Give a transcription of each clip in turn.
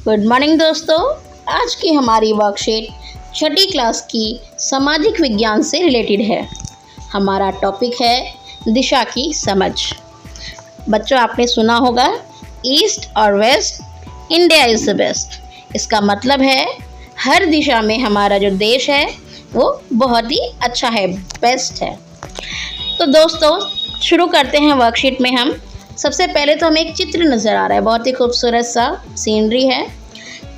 Good morning दोस्तों। आज की हमारी वर्कशीट छठी क्लास की सामाजिक विज्ञान से रिलेटेड है। हमारा टॉपिक है दिशा की समझ। बच्चों, आपने सुना होगा ईस्ट और waste India is the best. इसका मतलब है हर दिशा में हमारा जो देश है वो बहुत ही अच्छा है, बेस्ट है। तो दोस्तों शुरू करते हैं वर्कशीट में। हम सबसे पहले तो हमें एक चित्र नज़र आ रहा है, बहुत ही खूबसूरत सा सीनरी है।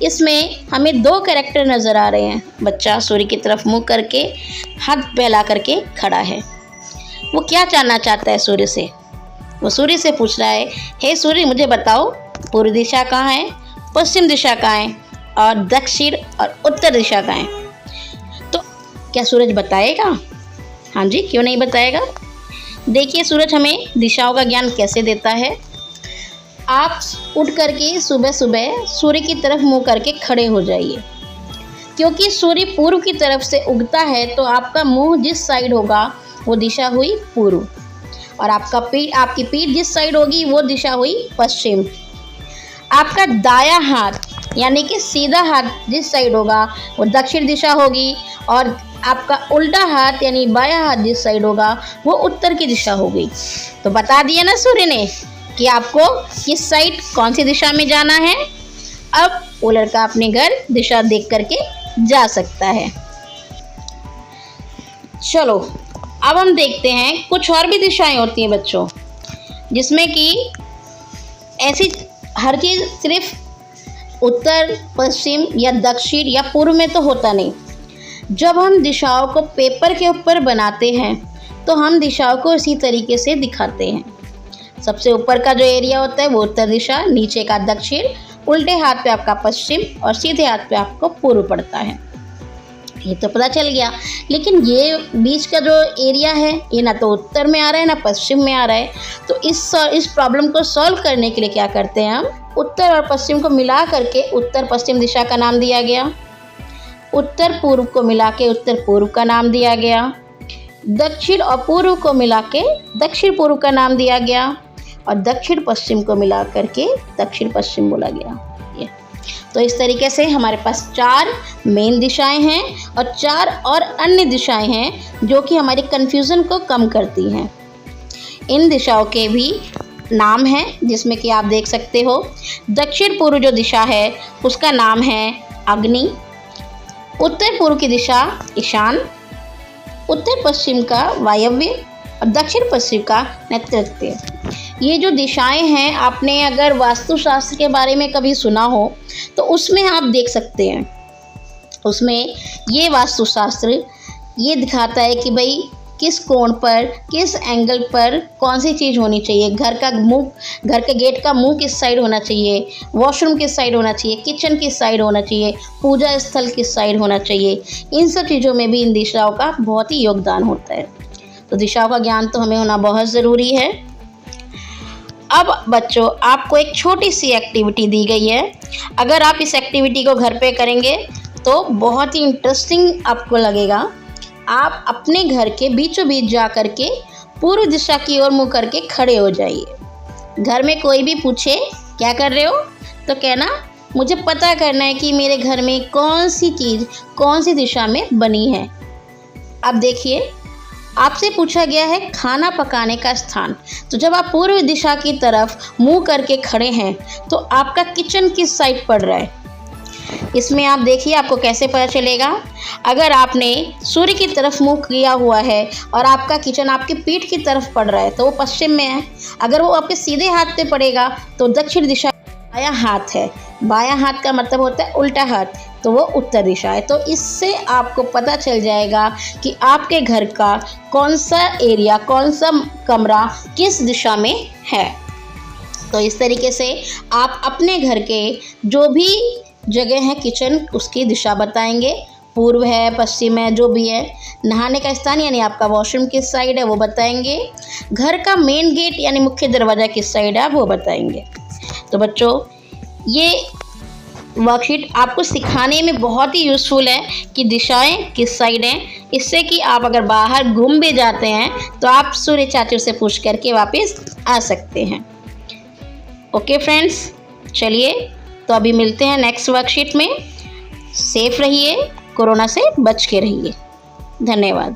इसमें हमें दो कैरेक्टर नज़र आ रहे हैं। बच्चा सूर्य की तरफ मुँह करके हाथ फैला करके खड़ा है। वो क्या जानना चाहता है सूर्य से? वो सूर्य से पूछ रहा है, हे सूर्य मुझे बताओ पूर्व दिशा कहाँ है, पश्चिम दिशा कहाँ है और दक्षिण और उत्तर दिशा कहाँ है। तो क्या सूरज बताएगा? हाँ जी, क्यों नहीं बताएगा। देखिए सूरज हमें दिशाओं का ज्ञान कैसे देता है। आप उठ करके सुबह सुबह सूर्य की तरफ मुँह करके खड़े हो जाइए, क्योंकि सूर्य पूर्व की तरफ से उगता है तो आपका मुंह जिस साइड होगा वो दिशा हुई पूर्व, और आपकी पीठ जिस साइड होगी वो दिशा हुई पश्चिम। आपका दायां हाथ यानी कि सीधा हाथ जिस साइड होगा वो दक्षिण दिशा होगी, और आपका उल्टा हाथ यानी बायां हाथ जिस साइड होगा वो उत्तर की दिशा होगी। तो बता दिया ना सूर्य ने कि आपको किस साइड कौन सी दिशा में जाना है। अब वो लड़का अपने घर दिशा देख करके जा सकता है। चलो अब हम देखते हैं कुछ और भी दिशाएं होती हैं बच्चों, जिसमें कि ऐसी हर चीज़ सिर्फ उत्तर पश्चिम या दक्षिण या पूर्व में तो होता नहीं। जब हम दिशाओं को पेपर के ऊपर बनाते हैं तो हम दिशाओं को इसी तरीके से दिखाते हैं। सबसे ऊपर का जो एरिया होता है वो उत्तर दिशा, नीचे का दक्षिण, उल्टे हाथ पे आपका पश्चिम और सीधे हाथ पे आपको पूर्व पड़ता है। ये तो पता चल गया, लेकिन ये बीच का जो एरिया है ये ना तो उत्तर में आ रहा है ना पश्चिम में आ रहा है। तो इस प्रॉब्लम को सॉल्व करने के लिए क्या करते हैं हम, उत्तर और पश्चिम को मिला करके उत्तर पश्चिम दिशा का नाम दिया गया, उत्तर पूर्व को मिला के उत्तर पूर्व का नाम दिया गया, दक्षिण और पूर्व को मिला के दक्षिण पूर्व का नाम दिया गया, और दक्षिण पश्चिम को मिला करके दक्षिण पश्चिम बोला गया। तो इस तरीके से हमारे पास 4 मेन दिशाएं हैं और 4 और अन्य दिशाएं हैं जो कि हमारी कन्फ्यूज़न को कम करती हैं। इन दिशाओं के भी नाम हैं, जिसमें कि आप देख सकते हो दक्षिण पूर्व जो दिशा है उसका नाम है अग्नि, उत्तर पूर्व की दिशा ईशान, उत्तर पश्चिम का वायव्य और दक्षिण पश्चिम का नैऋत्य। ये जो दिशाएं हैं, आपने अगर वास्तुशास्त्र के बारे में कभी सुना हो तो उसमें आप देख सकते हैं, उसमें ये वास्तुशास्त्र ये दिखाता है कि भाई किस कोण पर किस एंगल पर कौन सी चीज़ होनी चाहिए। घर के गेट का मुंह किस साइड होना चाहिए, वॉशरूम किस साइड होना चाहिए, किचन किस साइड होना चाहिए, पूजा स्थल किस साइड होना चाहिए। इन सब चीज़ों में भी इन दिशाओं का बहुत ही योगदान होता है। तो दिशाओं का ज्ञान तो हमें होना बहुत ज़रूरी है। अब बच्चों आपको एक छोटी सी एक्टिविटी दी गई है। अगर आप इस एक्टिविटी को घर पे करेंगे तो बहुत ही इंटरेस्टिंग आपको लगेगा। आप अपने घर के बीचों बीच जा कर के पूर्व दिशा की ओर मुँह करके खड़े हो जाइए। घर में कोई भी पूछे क्या कर रहे हो तो कहना मुझे पता करना है कि मेरे घर में कौन सी चीज़ कौन सी दिशा में बनी है। अब देखिए आपसे पूछा गया है खाना पकाने का स्थान। तो जब आप पूर्व दिशा की तरफ मुंह करके खड़े हैं तो आपका किचन किस साइड पड़ रहा है। इसमें आप देखिए आपको कैसे पता चलेगा। अगर आपने सूर्य की तरफ मुंह किया हुआ है और आपका किचन आपकी पीठ की तरफ पड़ रहा है तो वो पश्चिम में है। अगर वो आपके सीधे हाथ पे पड़ेगा तो दक्षिण दिशा बायां हाथ है। बायां हाथ का मतलब होता है उल्टा हाथ, तो वो उत्तर दिशा है। तो इससे आपको पता चल जाएगा कि आपके घर का कौन सा एरिया कौन सा कमरा किस दिशा में है। तो इस तरीके से आप अपने घर के जो भी जगह है किचन उसकी दिशा बताएंगे, पूर्व है पश्चिम है जो भी है। नहाने का स्थान यानी आपका वॉशरूम किस साइड है वो बताएंगे। घर का मेन गेट यानी मुख्य दरवाज़ा किस साइड है वो बताएंगे। तो बच्चों ये वर्कशीट आपको सिखाने में बहुत ही यूज़फुल है कि दिशाएं किस साइड हैं। इससे कि आप अगर बाहर घूम भी जाते हैं तो आप सूर्य चाचू से पूछ करके वापस आ सकते हैं। ओके फ्रेंड्स, चलिए तो अभी मिलते हैं नेक्स्ट वर्कशीट में। सेफ रहिए, कोरोना से बच के रहिए। धन्यवाद।